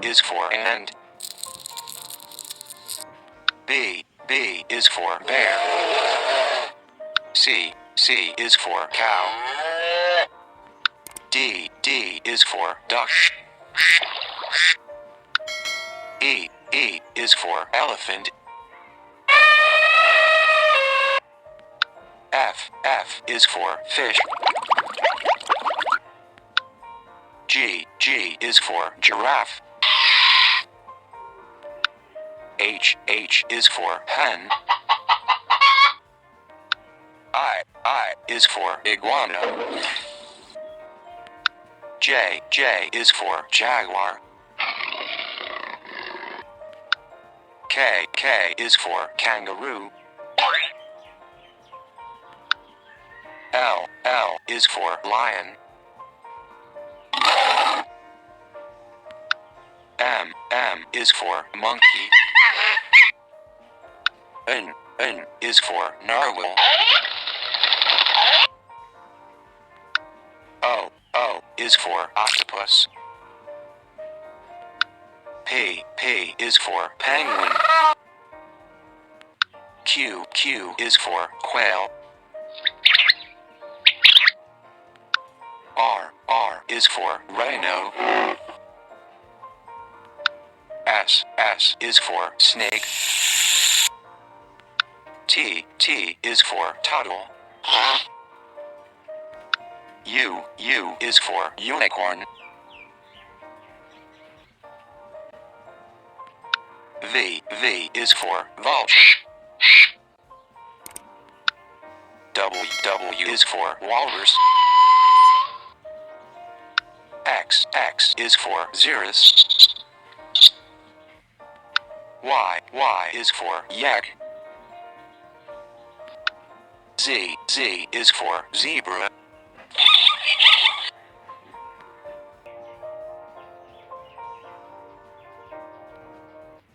is for and. B is for bear. C is for cow. D is for duck. E is for elephant. F is for fish. G is for giraffe. H is for hen. I is for iguana. J is for jaguar. K is for kangaroo. L is for lion. M is for monkey. N is for narwhal. O is for octopus. P is for penguin. Q is for quail. R is for rhino. S is for snake. T is for turtle. U is for unicorn. V is for vulture. W is for walrus. X is for xerus. Y is for yak. Z is for zebra.